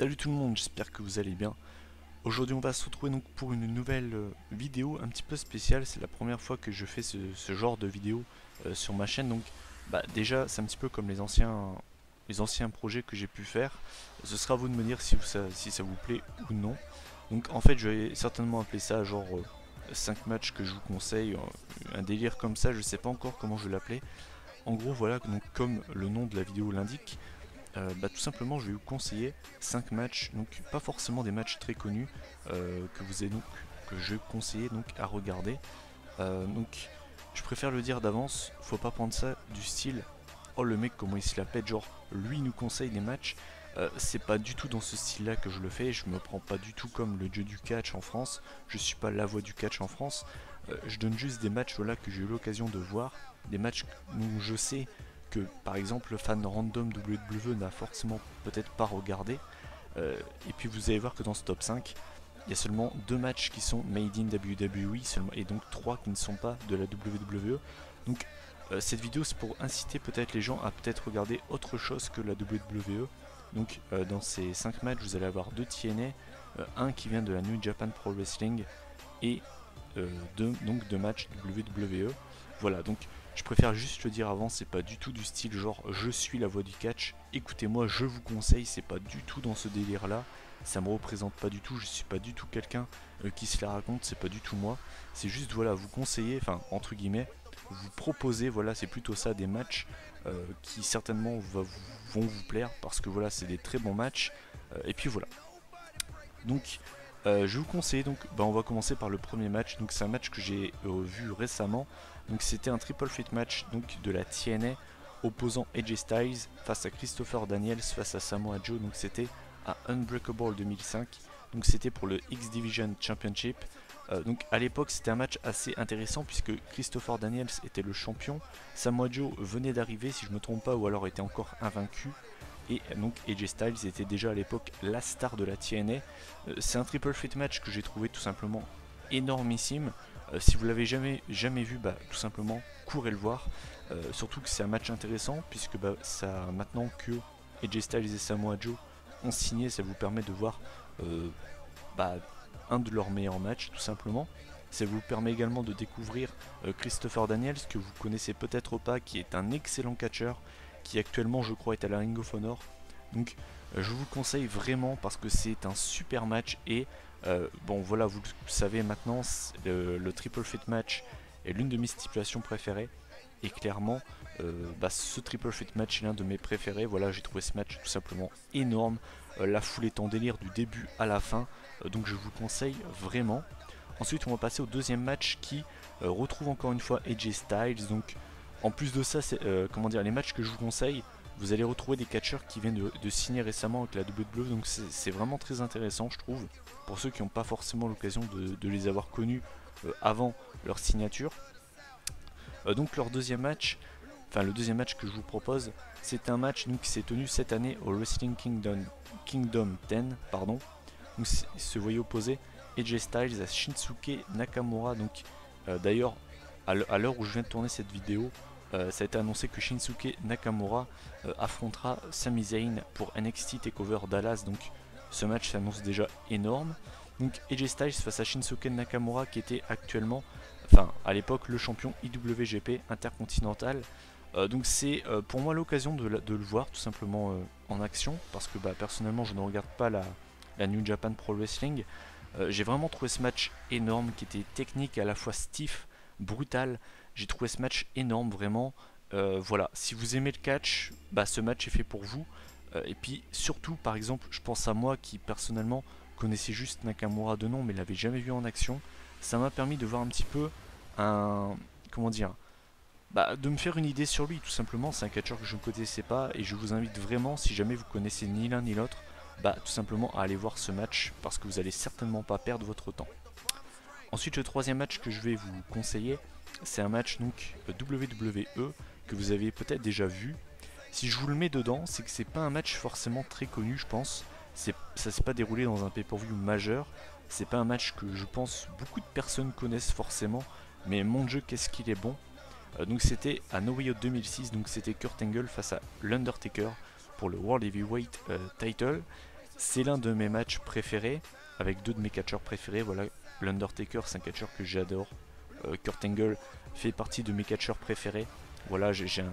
Salut tout le monde, j'espère que vous allez bien. Aujourd'hui on va se retrouver donc pour une nouvelle vidéo un petit peu spéciale. C'est la première fois que je fais ce genre de vidéo sur ma chaîne. Donc déjà c'est un petit peu comme les anciens projets que j'ai pu faire. Ce sera à vous de me dire si ça vous plaît ou non. Donc en fait je vais certainement appeler ça genre 5 matchs que je vous conseille. Un délire comme ça, je sais pas encore comment je vais l'appeler. En gros voilà, donc comme le nom de la vidéo l'indique, tout simplement je vais vous conseiller 5 matchs, donc pas forcément des matchs très connus que je conseillais donc à regarder. Donc je préfère le dire d'avance, faut pas prendre ça du style oh le mec comment il se la pète, genre lui nous conseille des matchs. C'est pas du tout dans ce style là que je le fais, je me prends pas du tout comme le dieu du catch en France, je suis pas la voix du catch en France. Je donne juste des matchs voilà, que j'ai eu l'occasion de voir, des matchs où je sais que par exemple le fan random WWE n'a forcément peut-être pas regardé. Et puis vous allez voir que dans ce top 5, il y a seulement 2 matchs qui sont made in WWE seulement, et donc 3 qui ne sont pas de la WWE. Donc cette vidéo c'est pour inciter peut-être les gens à peut-être regarder autre chose que la WWE. Donc dans ces 5 matchs vous allez avoir 2 TNA, un qui vient de la New Japan Pro Wrestling et deux matchs WWE. Voilà, donc je préfère juste le dire avant, c'est pas du tout du style genre je suis la voix du catch, écoutez-moi, je vous conseille, c'est pas du tout dans ce délire là, ça me représente pas du tout, je suis pas du tout quelqu'un qui se la raconte, c'est pas du tout moi, c'est juste voilà, vous conseiller, enfin entre guillemets, vous proposer, voilà, c'est plutôt ça, des matchs qui certainement vont vous plaire parce que voilà, c'est des très bons matchs, et puis voilà. Donc je vous conseille, donc on va commencer par le premier match. Donc c'est un match que j'ai vu récemment. Donc c'était un triple threat match donc de la TNA opposant AJ Styles face à Christopher Daniels face à Samoa Joe. Donc c'était à Unbreakable 2005. Donc c'était pour le X Division Championship. Donc à l'époque c'était un match assez intéressant puisque Christopher Daniels était le champion, Samoa Joe venait d'arriver si je me trompe pas ou alors était encore invaincu. Et donc AJ Styles était déjà à l'époque la star de la TNA. C'est un triple threat match que j'ai trouvé tout simplement énormissime. Si vous l'avez jamais vu, tout simplement courez le voir. Surtout que c'est un match intéressant puisque ça, maintenant que AJ Styles et Samoa Joe ont signé, ça vous permet de voir bah, un de leurs meilleurs matchs tout simplement. Ça vous permet également de découvrir Christopher Daniels que vous connaissez peut-être pas, qui est un excellent catcheur, qui actuellement je crois est à la Ring of Honor. Donc je vous le conseille vraiment parce que c'est un super match et voilà, vous le savez maintenant, le triple threat match est l'une de mes stipulations préférées et clairement ce triple threat match est l'un de mes préférés. Voilà, j'ai trouvé ce match tout simplement énorme, la foule est en délire du début à la fin, donc je vous le conseille vraiment. Ensuite on va passer au deuxième match qui retrouve encore une fois AJ Styles. Donc en plus de ça, les matchs que je vous conseille, vous allez retrouver des catcheurs qui viennent de signer récemment avec la WWE, donc c'est vraiment très intéressant je trouve, pour ceux qui n'ont pas forcément l'occasion de les avoir connus avant leur signature. Donc leur deuxième match, le deuxième match que je vous propose, c'est un match qui s'est tenu cette année au Wrestling Kingdom 10, pardon. Donc il se voyait opposer AJ Styles à Shinsuke Nakamura. Donc d'ailleurs à l'heure où je viens de tourner cette vidéo, ça a été annoncé que Shinsuke Nakamura affrontera Sami Zayn pour NXT TakeOver Dallas. Donc ce match s'annonce déjà énorme. Donc AJ Styles face à Shinsuke Nakamura qui était actuellement, à l'époque, le champion IWGP Intercontinental. Donc c'est pour moi l'occasion de le voir tout simplement en action parce que personnellement je ne regarde pas la New Japan Pro Wrestling. J'ai vraiment trouvé ce match énorme qui était technique et à la fois stiff, brutal. J'ai trouvé ce match énorme vraiment. Voilà, si vous aimez le catch, ce match est fait pour vous. Et puis surtout, par exemple, je pense à moi qui personnellement connaissais juste Nakamura de nom mais l'avais jamais vu en action. Ça m'a permis de voir un petit peu de me faire une idée sur lui tout simplement. C'est un catcheur que je ne connaissais pas et je vous invite vraiment, si jamais vous connaissez ni l'un ni l'autre, tout simplement à aller voir ce match parce que vous allez certainement pas perdre votre temps. Ensuite, le troisième match que je vais vous conseiller, c'est un match donc WWE que vous avez peut-être déjà vu. Si je vous le mets dedans, c'est que c'est pas un match forcément très connu, je pense. Ça s'est pas déroulé dans un pay-per-view majeur. C'est pas un match que je pense beaucoup de personnes connaissent forcément, mais mon Dieu, qu'est-ce qu'il est bon. Donc c'était à No Way Out 2006, donc c'était Kurt Angle face à l'Undertaker pour le World Heavyweight Title. C'est l'un de mes matchs préférés, avec deux de mes catcheurs préférés. Voilà, l'Undertaker, c'est un catcheur que j'adore. Kurt Angle fait partie de mes catcheurs préférés. Voilà, j'ai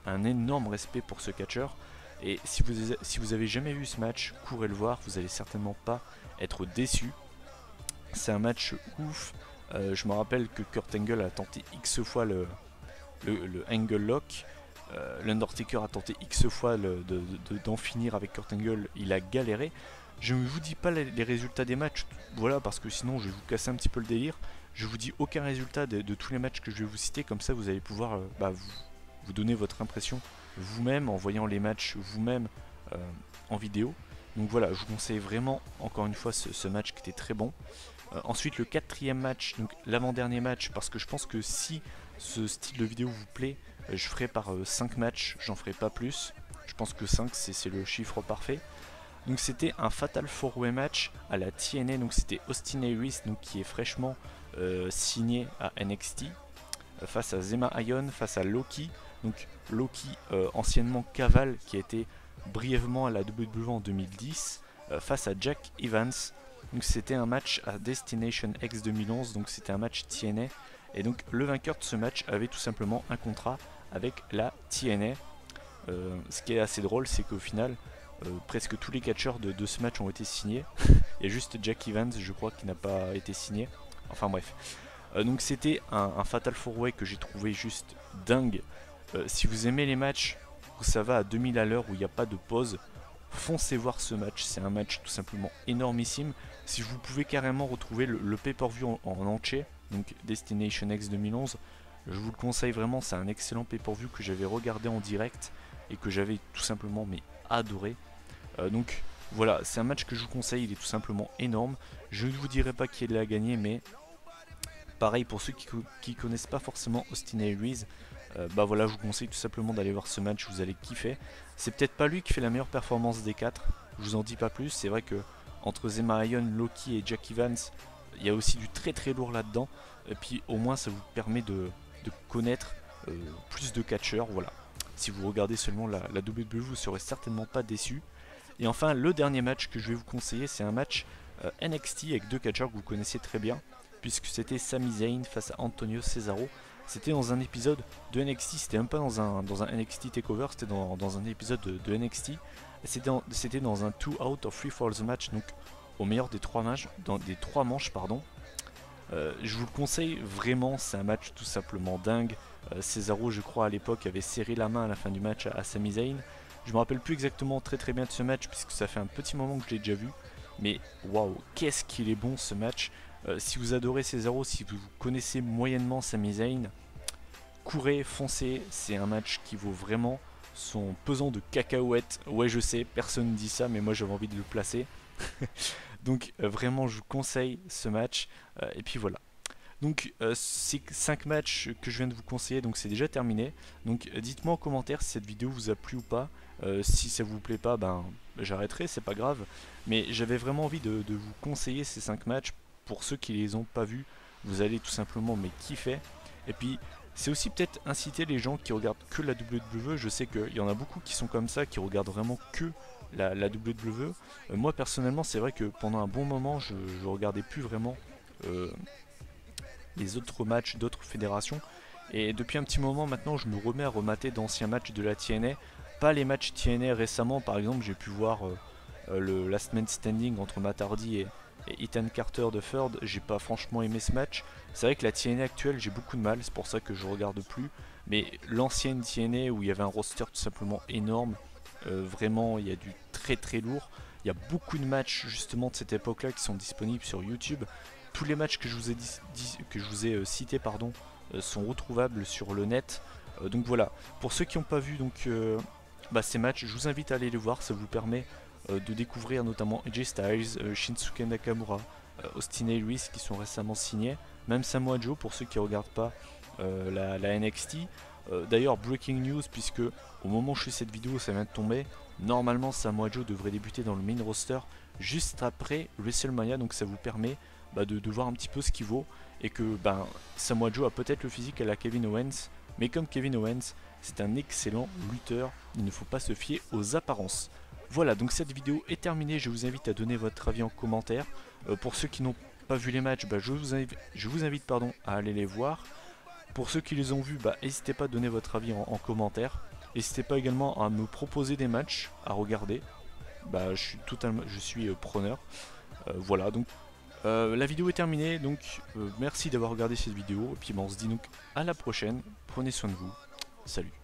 un énorme respect pour ce catcheur. Et si vous avez jamais vu ce match, courez le voir, vous allez certainement pas être déçu. C'est un match ouf. Je me rappelle que Kurt Angle a tenté X fois le Angle Lock. L'Undertaker a tenté X fois d'en finir avec Kurt Angle, il a galéré. Je ne vous dis pas les résultats des matchs, voilà, parce que sinon je vais vous casser un petit peu le délire. Je vous dis aucun résultat de tous les matchs que je vais vous citer, comme ça vous allez pouvoir vous donner votre impression vous-même en voyant les matchs vous-même en vidéo. Donc voilà, je vous conseille vraiment encore une fois ce match qui était très bon. Ensuite le quatrième match, donc l'avant-dernier match, parce que je pense que si ce style de vidéo vous plaît, je ferai par 5 matchs, j'en ferai pas plus. Je pense que 5 c'est le chiffre parfait. Donc c'était un Fatal 4-Way match à la TNA, donc c'était Austin Aries donc, qui est fraîchement signé à NXT, face à Zema Ion, face à Loki. Donc Loki, anciennement Caval, qui a été brièvement à la WWE en 2010, face à Jack Evans. Donc c'était un match à Destination X 2011, donc c'était un match TNA. Et donc le vainqueur de ce match avait tout simplement un contrat avec la TNA. Ce qui est assez drôle, c'est qu'au final, presque tous les catcheurs de ce match ont été signés. Il y a juste Jack Evans, je crois, qui n'a pas été signé. Enfin bref. Donc c'était un Fatal 4-Way que j'ai trouvé juste dingue. Si vous aimez les matchs où ça va à 2000 à l'heure, où il n'y a pas de pause, foncez voir ce match. C'est un match tout simplement énormissime. Si vous pouvez carrément retrouver le pay-per-view en entier, donc Destination X 2011, je vous le conseille vraiment. C'est un excellent pay-per-view que j'avais regardé en direct et que j'avais tout simplement adoré. Donc voilà, c'est un match que je vous conseille, il est tout simplement énorme. Je ne vous dirai pas qui l'a gagné, mais pareil pour ceux qui connaissent pas forcément Austin Aries, bah voilà, je vous conseille tout simplement d'aller voir ce match, vous allez kiffer. C'est peut-être pas lui qui fait la meilleure performance des 4, je vous en dis pas plus. C'est vrai que entre Zema Ion, Loki et Jack Evans, il y a aussi du très très lourd là-dedans. Et puis au moins ça vous permet de connaître plus de catcheurs, voilà. Si vous regardez seulement la WWE, vous ne serez certainement pas déçu. Et enfin, le dernier match que je vais vous conseiller, c'est un match NXT avec deux catcheurs que vous connaissez très bien, puisque c'était Sami Zayn face à Antonio Cesaro. C'était dans un épisode de NXT, c'était même pas dans un NXT Takeover, c'était dans un épisode de NXT. C'était dans un 2 out of 3 falls match, donc au meilleur des 3 manches, pardon. Je vous le conseille vraiment, c'est un match tout simplement dingue. Cesaro, je crois à l'époque, avait serré la main à la fin du match à Sami Zayn. Je me rappelle plus exactement très bien de ce match, puisque ça fait un petit moment que je l'ai déjà vu. Mais waouh, qu'est-ce qu'il est bon ce match. Si vous adorez Cesaro, si vous connaissez moyennement Sami Zayn, courez, foncez, c'est un match qui vaut vraiment son pesant de cacahuètes. Ouais, je sais, personne ne dit ça, mais moi j'avais envie de le placer. Donc vraiment, je vous conseille ce match. Et puis voilà. Donc ces 5 matchs que je viens de vous conseiller, donc c'est déjà terminé. Donc dites-moi en commentaire si cette vidéo vous a plu ou pas. Si ça vous plaît pas, ben j'arrêterai, c'est pas grave. Mais j'avais vraiment envie de vous conseiller ces 5 matchs. Pour ceux qui les ont pas vus, vous allez tout simplement kiffer. Et puis c'est aussi peut-être inciter les gens qui regardent que la WWE. Je sais qu'il y en a beaucoup qui sont comme ça, qui regardent vraiment que la WWE. Moi personnellement, c'est vrai que pendant un bon moment, je regardais plus vraiment les autres matchs d'autres fédérations. Et depuis un petit moment maintenant, je me remets à remater d'anciens matchs de la TNA. Pas les matchs TNA récemment, par exemple, j'ai pu voir le Last Man Standing entre Matt Hardy et Ethan Carter de Third. J'ai pas franchement aimé ce match. C'est vrai que la TNA actuelle, j'ai beaucoup de mal, c'est pour ça que je regarde plus. Mais l'ancienne TNA où il y avait un roster tout simplement énorme, vraiment il y a du très très lourd. Il y a beaucoup de matchs justement de cette époque-là qui sont disponibles sur YouTube. Tous les matchs que je vous ai cités sont retrouvables sur le net. Donc voilà, pour ceux qui n'ont pas vu ces matchs, je vous invite à aller les voir. Ça vous permet de découvrir notamment AJ Styles, Shinsuke Nakamura, Austin Aries qui sont récemment signés, même Samoa Joe pour ceux qui ne regardent pas la NXT. D'ailleurs, breaking news, puisque au moment où je fais cette vidéo, ça vient de tomber. Normalement, Samoa Joe devrait débuter dans le main roster juste après WrestleMania, donc ça vous permet de voir un petit peu ce qu'il vaut. Et que Samoa Joe a peut-être le physique à la Kevin Owens, mais comme Kevin Owens, c'est un excellent lutteur, il ne faut pas se fier aux apparences. Voilà, donc cette vidéo est terminée, je vous invite à donner votre avis en commentaire. Pour ceux qui n'ont pas vu les matchs, je vous invite à aller les voir. Pour ceux qui les ont vus, n'hésitez pas à donner votre avis en commentaire. N'hésitez pas également à me proposer des matchs à regarder. Je suis preneur. Voilà, donc la vidéo est terminée, donc merci d'avoir regardé cette vidéo. Et puis on se dit donc à la prochaine. Prenez soin de vous. Salut.